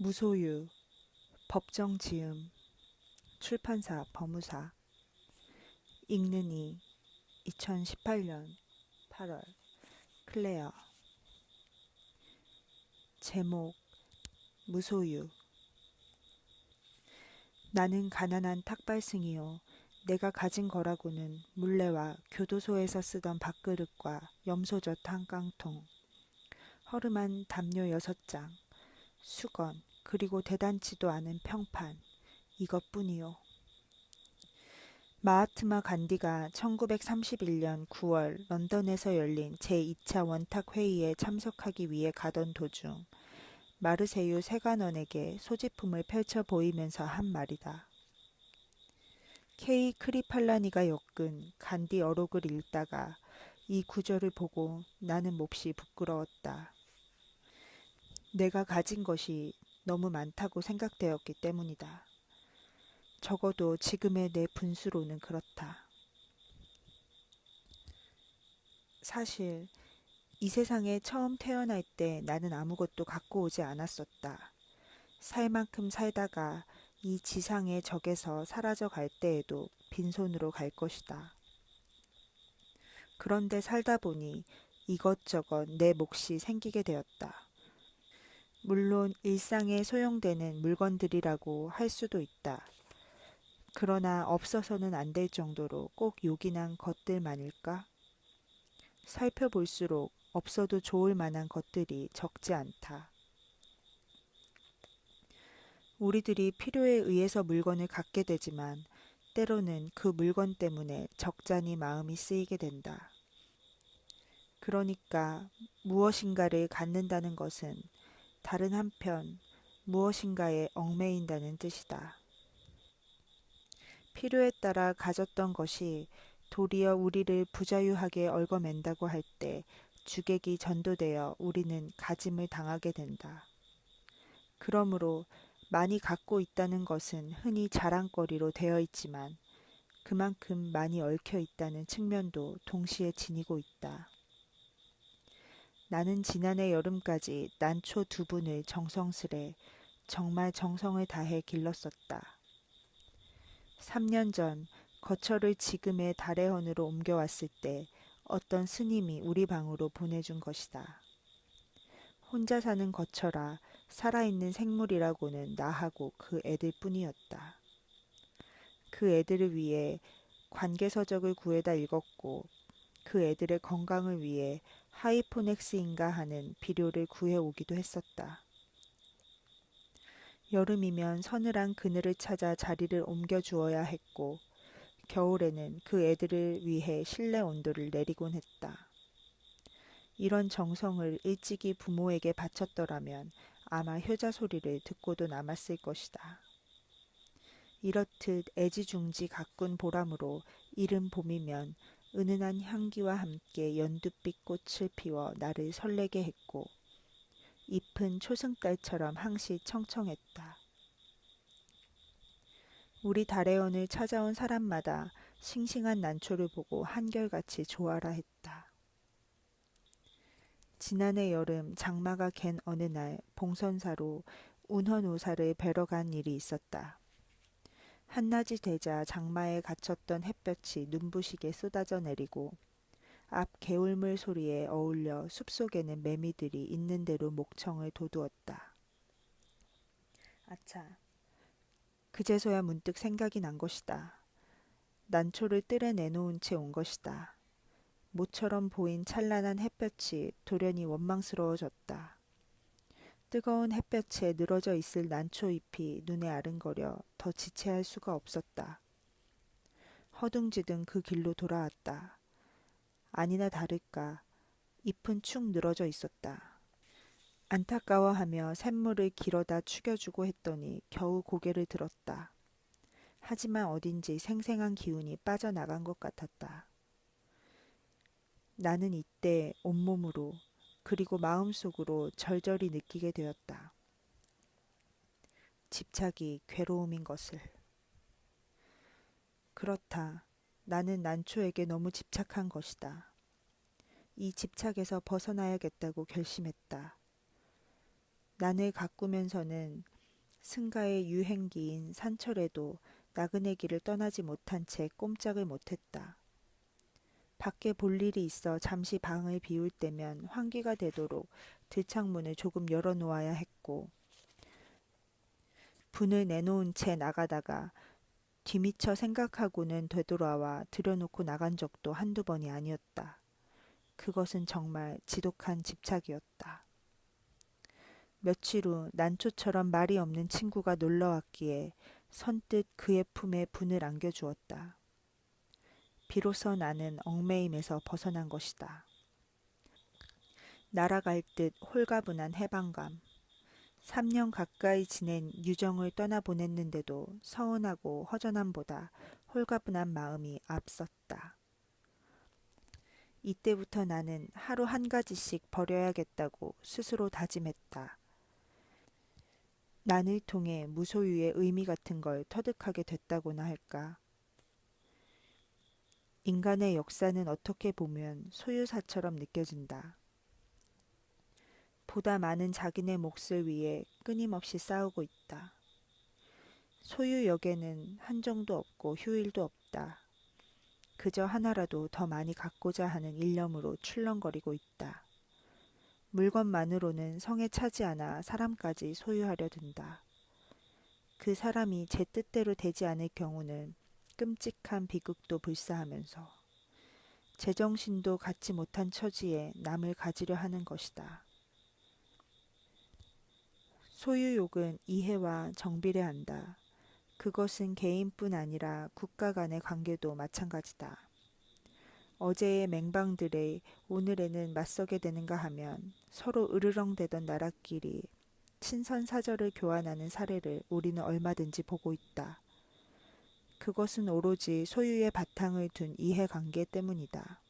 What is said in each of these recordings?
무소유, 법정 지음, 출판사 법무사, 읽는 이, 2018년 8월, 클레어. 제목, 무소유. 나는 가난한 탁발승이요. 내가 가진 거라고는 물레와 교도소에서 쓰던 밥그릇과 염소젓 한 깡통, 허름한 담요 6장, 수건, 그리고 대단치도 않은 평판, 이것뿐이요. 마하트마 간디가 1931년 9월 런던에서 열린 제2차 원탁회의에 참석하기 위해 가던 도중 마르세유 세관원에게 소지품을 펼쳐 보이면서 한 말이다. K. 크리팔라니가 엮은 간디 어록을 읽다가 이 구절을 보고 나는 몹시 부끄러웠다. 내가 가진 것이 너무 많다고 생각되었기 때문이다. 적어도 지금의 내 분수로는 그렇다. 사실 이 세상에 처음 태어날 때 나는 아무것도 갖고 오지 않았었다. 살 만큼 살다가 이 지상의 적에서 사라져 갈 때에도 빈손으로 갈 것이다. 그런데 살다 보니 이것저것 내 몫이 생기게 되었다. 물론 일상에 소용되는 물건들이라고 할 수도 있다. 그러나 없어서는 안 될 정도로 꼭 요긴한 것들만일까? 살펴볼수록 없어도 좋을 만한 것들이 적지 않다. 우리들이 필요에 의해서 물건을 갖게 되지만 때로는 그 물건 때문에 적잖이 마음이 쓰이게 된다. 그러니까 무엇인가를 갖는다는 것은 다른 한편 무엇인가에 얽매인다는 뜻이다. 필요에 따라 가졌던 것이 도리어 우리를 부자유하게 얽어맨다고 할 때 주객이 전도되어 우리는 가짐을 당하게 된다. 그러므로 많이 갖고 있다는 것은 흔히 자랑거리로 되어 있지만 그만큼 많이 얽혀 있다는 측면도 동시에 지니고 있다. 나는 지난해 여름까지 난초 2분을 정성스레 정말 정성을 다해 길렀었다. 3년 전 거처를 지금의 다레헌으로 옮겨왔을 때 어떤 스님이 우리 방으로 보내준 것이다. 혼자 사는 거처라 살아있는 생물이라고는 나하고 그 애들 뿐이었다. 그 애들을 위해 관계서적을 구해다 읽었고 그 애들의 건강을 위해 하이포넥스인가 하는 비료를 구해오기도 했었다. 여름이면 서늘한 그늘을 찾아 자리를 옮겨주어야 했고 겨울에는 그 애들을 위해 실내 온도를 내리곤 했다. 이런 정성을 일찍이 부모에게 바쳤더라면 아마 효자 소리를 듣고도 남았을 것이다. 이렇듯 애지중지 가꾼 보람으로 이른 봄이면 은은한 향기와 함께 연두빛 꽃을 피워 나를 설레게 했고 잎은 초승달처럼 항시 청청했다. 우리 다래원을 찾아온 사람마다 싱싱한 난초를 보고 한결같이 좋아라 했다. 지난해 여름 장마가 갠 어느 날 봉선사로 운헌오사를 뵈러 간 일이 있었다. 한낮이 되자 장마에 갇혔던 햇볕이 눈부시게 쏟아져 내리고 앞 개울물 소리에 어울려 숲속에는 매미들이 있는 대로 목청을 돋우었다. 아차, 그제서야 문득 생각이 난 것이다. 난초를 뜰에 내놓은 채 온 것이다. 모처럼 보인 찬란한 햇볕이 돌연히 원망스러워졌다. 뜨거운 햇볕에 늘어져 있을 난초잎이 눈에 아른거려 더 지체할 수가 없었다. 허둥지둥 그 길로 돌아왔다. 아니나 다를까 잎은 축 늘어져 있었다. 안타까워하며 샘물을 길어다 축여주고 했더니 겨우 고개를 들었다. 하지만 어딘지 생생한 기운이 빠져나간 것 같았다. 나는 이때 온몸으로 그리고 마음속으로 절절히 느끼게 되었다. 집착이 괴로움인 것을. 그렇다. 나는 난초에게 너무 집착한 것이다. 이 집착에서 벗어나야겠다고 결심했다. 난을 가꾸면서는 승가의 유행기인 산철에도 나그네 길을 떠나지 못한 채 꼼짝을 못했다. 밖에 볼 일이 있어 잠시 방을 비울 때면 환기가 되도록 들창문을 조금 열어놓아야 했고, 분을 내놓은 채 나가다가 뒤미처 생각하고는 되돌아와 들여놓고 나간 적도 한두 번이 아니었다. 그것은 정말 지독한 집착이었다. 며칠 후 난초처럼 말이 없는 친구가 놀러왔기에 선뜻 그의 품에 분을 안겨주었다. 비로소 나는 얽매임에서 벗어난 것이다. 날아갈 듯 홀가분한 해방감. 3년 가까이 지낸 유정을 떠나보냈는데도 서운하고 허전함보다 홀가분한 마음이 앞섰다. 이때부터 나는 하루 한 가지씩 버려야겠다고 스스로 다짐했다. 난을 통해 무소유의 의미 같은 걸 터득하게 됐다고나 할까. 인간의 역사는 어떻게 보면 소유사처럼 느껴진다. 보다 많은 자기네 몫을 위해 끊임없이 싸우고 있다. 소유욕에는 한정도 없고 휴일도 없다. 그저 하나라도 더 많이 갖고자 하는 일념으로 출렁거리고 있다. 물건만으로는 성에 차지 않아 사람까지 소유하려 든다. 그 사람이 제 뜻대로 되지 않을 경우는 끔찍한 비극도 불사하면서 제정신도 갖지 못한 처지에 남을 가지려 하는 것이다. 소유욕은 이해와 정비례한다. 그것은 개인뿐 아니라 국가 간의 관계도 마찬가지다. 어제의 맹방들에 오늘에는 맞서게 되는가 하면 서로 으르렁대던 나라끼리 친선사절을 교환하는 사례를 우리는 얼마든지 보고 있다. 그것은 오로지 소유의 바탕을 둔 이해관계 때문이다.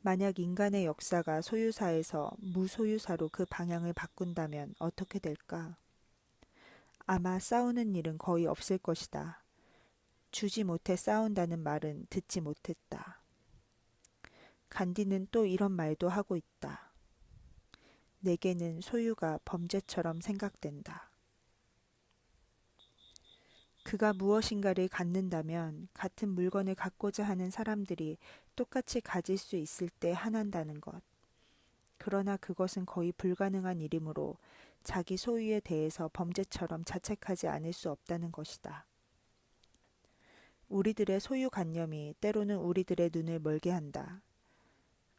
만약 인간의 역사가 소유사에서 무소유사로 그 방향을 바꾼다면 어떻게 될까? 아마 싸우는 일은 거의 없을 것이다. 주지 못해 싸운다는 말은 듣지 못했다. 간디는 또 이런 말도 하고 있다. 내게는 소유가 범죄처럼 생각된다. 그가 무엇인가를 갖는다면 같은 물건을 갖고자 하는 사람들이 똑같이 가질 수 있을 때 한한다는 것. 그러나 그것은 거의 불가능한 일이므로 자기 소유에 대해서 범죄처럼 자책하지 않을 수 없다는 것이다. 우리들의 소유관념이 때로는 우리들의 눈을 멀게 한다.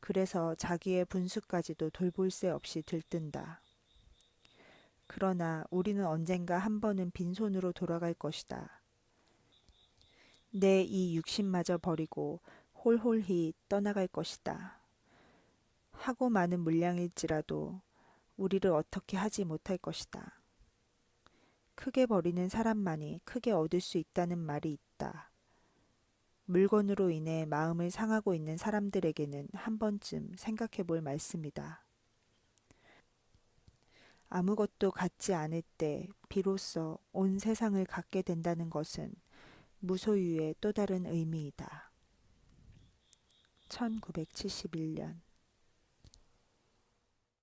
그래서 자기의 분수까지도 돌볼 새 없이 들뜬다. 그러나 우리는 언젠가 한 번은 빈손으로 돌아갈 것이다. 내 이 육신마저 버리고 홀홀히 떠나갈 것이다. 하고 많은 물량일지라도 우리를 어떻게 하지 못할 것이다. 크게 버리는 사람만이 크게 얻을 수 있다는 말이 있다. 물건으로 인해 마음을 상하고 있는 사람들에게는 한 번쯤 생각해 볼 말씀이다. 아무것도 갖지 않을 때 비로소 온 세상을 갖게 된다는 것은 무소유의 또 다른 의미이다. 1971년